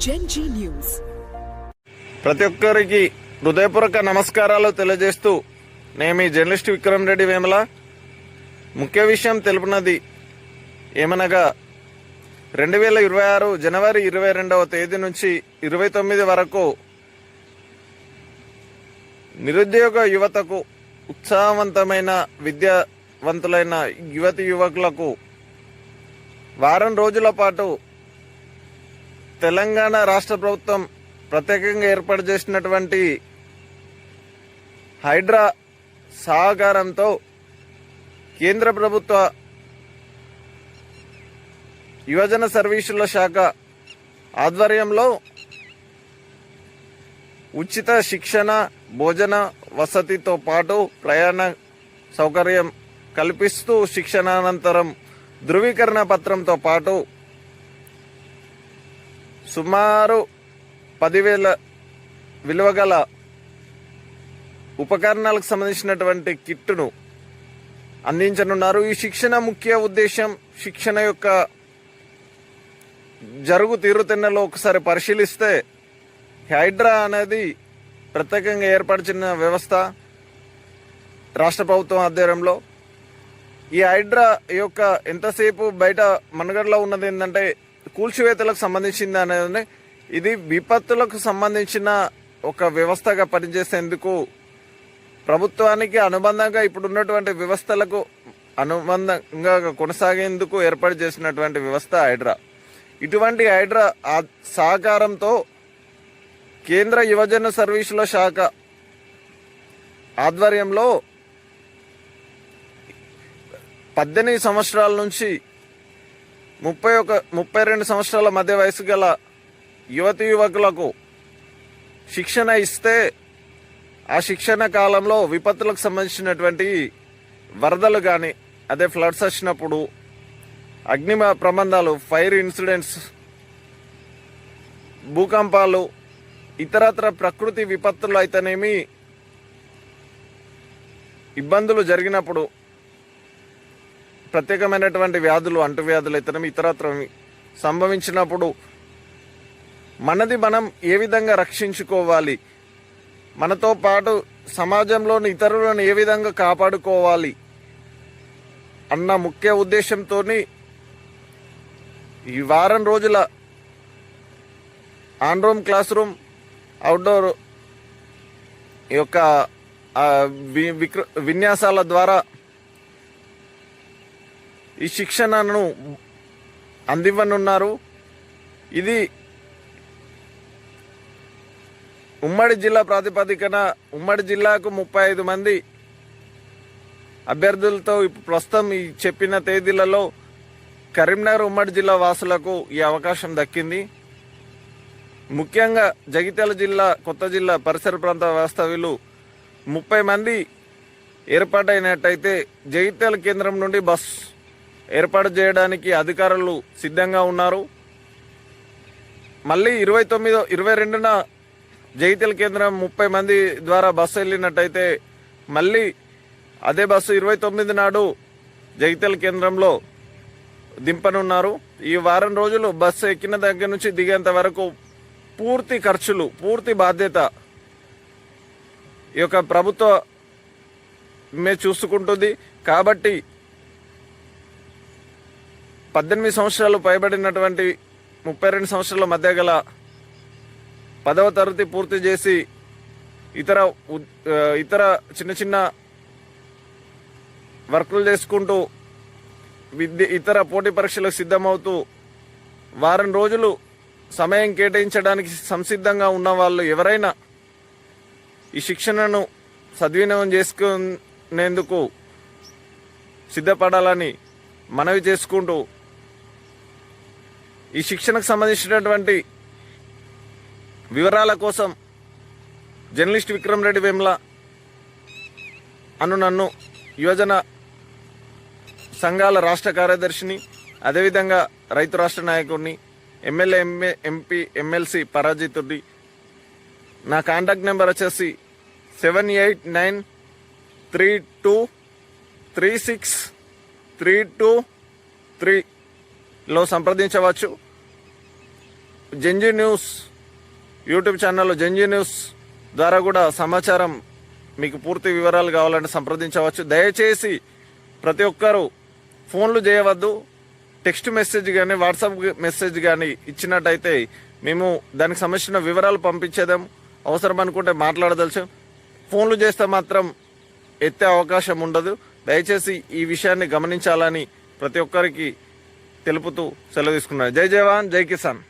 Gen Z news. ప్రతి ఒక్కరికి హృదయపూర్వక నమస్కారాలు తెలియజేస్తూ నేను మీ జర్నలిస్ట్ విక్రమ్ రెడ్డి వేమల. ముఖ్య విషయం తెలుపునది ఏమనగా 2026 జనవరి 22వ తేదీ నుంచి 29 వరకు నిరుద్యోగ యువతకు, ఉత్సాహవంతమైన విద్యావంతులైన యువతి యువకులకు వారం రోజుల పాటు తెలంగాణ రాష్ట్ర ప్రభుత్వం ప్రత్యేకంగా ఏర్పాటు చేసినటువంటి హైడ్రా సహకారంతో కేంద్ర ప్రభుత్వ యువజన సర్వీసుల శాఖ ఆధ్వర్యంలో ఉచిత శిక్షణ, భోజన వసతితో పాటు ప్రయాణ సౌకర్యం కల్పిస్తూ శిక్షణానంతరం ధృవీకరణ పత్రంతో పాటు సుమారు 10,000 విలువగల ఉపకరణాలకు సంబంధించినటువంటి కిట్టును అందించనున్నారు. ఈ శిక్షణ ముఖ్య ఉద్దేశం, శిక్షణ యొక్క జరుగు తీరుతెన్నలో ఒకసారి పరిశీలిస్తే హైడ్రా అనేది ప్రత్యేకంగా ఏర్పరిచిన వ్యవస్థ రాష్ట్ర ప్రభుత్వం ఆధ్వర్యంలో. ఈ హైడ్రా యొక్క ఎంతసేపు బయట మనుగడలో ఉన్నది ఏంటంటే కూల్చివేతలకు సంబంధించింది అనేది. ఇది విపత్తులకు సంబంధించిన ఒక వ్యవస్థగా పనిచేసేందుకు ప్రభుత్వానికి అనుబంధంగా ఇప్పుడు ఉన్నటువంటి వ్యవస్థలకు అనుబంధంగా కొనసాగేందుకు ఏర్పాటు చేసినటువంటి వ్యవస్థ హైడ్రా. ఇటువంటి హైడ్రా సహకారంతో కేంద్ర యువజన సర్వీసుల శాఖ ఆధ్వర్యంలో 18 సంవత్సరాల నుంచి 32 సంవత్సరాల మధ్య వయసు గల యువతి యువకులకు శిక్షణ ఇస్తే, ఆ శిక్షణ కాలంలో విపత్తులకు సంబంధించినటువంటి వరదలు కానీ, అదే ఫ్లడ్స్ వచ్చినప్పుడు, అగ్ని ప్రమాదాలు, ఫైర్ ఇన్సిడెంట్స్, భూకంపాలు, ఇతరత్ర ప్రకృతి విపత్తులు అయితేనేమి, ఇబ్బందులు జరిగినప్పుడు, ప్రత్యేకమైనటువంటి వ్యాధులు, అంటువ్యాధులు అయితేనేమి ఇతరత్ర సంభవించినప్పుడు మనది మనం ఏ విధంగా రక్షించుకోవాలి, మనతో పాటు సమాజంలోని ఇతరులను ఏ విధంగా కాపాడుకోవాలి అన్న ముఖ్య ఉద్దేశంతో ఈ వారం రోజుల on room, class room, outdoor యొక్క విన్యాసాల ద్వారా ఈ శిక్షణను అందివ్వనున్నారు. ఇది ఉమ్మడి జిల్లా ప్రాతిపదికన ఉమ్మడి జిల్లాకు 35 మంది అభ్యర్థులతో ప్రస్తుతం ఈ చెప్పిన తేదీలలో కరీంనగర్ ఉమ్మడి జిల్లా వాసులకు ఈ అవకాశం దక్కింది. ముఖ్యంగా జగిత్యాల జిల్లా, కొత్త జిల్లా, పరిసర ప్రాంత వాస్తవ్యులు 30 మంది ఏర్పాటైనట్టయితే జగిత్యాల కేంద్రం నుండి బస్ ఏర్పాటు చేయడానికి అధికారులు సిద్ధంగా ఉన్నారు. మళ్ళీ 22న జగిత్యాల కేంద్రం 30 మంది ద్వారా బస్సు వెళ్ళినట్టయితే మళ్ళీ అదే బస్సు 29 నాడు జగిత్యాల కేంద్రంలో దింపనున్నారు. ఈ వారం రోజులు బస్సు ఎక్కిన దగ్గర నుంచి దిగేంత వరకు పూర్తి ఖర్చులు, పూర్తి బాధ్యత ఈ యొక్క ప్రభుత్వమే చూసుకుంటుంది. కాబట్టి 18 సంవత్సరాలు పైబడినటువంటి 32 సంవత్సరాల మధ్య గల 10వ తరగతి పూర్తి చేసి ఇతర చిన్న చిన్న వర్కులు చేసుకుంటూ ఇతర పోటీ పరీక్షలకు సిద్ధమవుతూ వారం రోజులు సమయం కేటాయించడానికి సంసిద్ధంగా ఉన్న వాళ్ళు ఎవరైనా ఈ శిక్షణను సద్వినియోగం చేసుకునేందుకు సిద్ధపడాలని మనవి చేసుకుంటూ, ఈ శిక్షణకు సంబంధించినటువంటి వివరాల కోసం జర్నలిస్ట్ విక్రమ్ రెడ్డి వేమల నన్ను యువజన సంఘాల రాష్ట్ర కార్యదర్శిని, అదేవిధంగా రైతు రాష్ట్ర నాయకుడిని, ఎమ్మెల్యే, ఎంపీ, ఎమ్మెల్సీ పరాజితుడి. నా కాంటాక్ట్ నెంబర్ వచ్చేసి 7893236323లో సంప్రదించవచ్చు. జంజీ న్యూస్ యూట్యూబ్ ఛానల్లో జంజీ న్యూస్ ద్వారా కూడా సమాచారం మీకు పూర్తి వివరాలు కావాలంటే సంప్రదించవచ్చు. దయచేసి ప్రతి ఒక్కరూ ఫోన్లు చేయవద్దు. టెక్స్ట్ మెసేజ్ కానీ వాట్సాప్ మెసేజ్ కానీ ఇచ్చినట్టయితే మేము దానికి సంబంధించిన వివరాలు పంపించేదాం. అవసరం అనుకుంటే మాట్లాడదలుచు. ఫోన్లు చేస్తే మాత్రం ఎత్తే అవకాశం ఉండదు. దయచేసి ఈ విషయాన్ని గమనించాలని ప్రతి ఒక్కరికి తెలుపుతూ సెలవు తీసుకున్నాను. జై జవాన్, జై కిసాన్.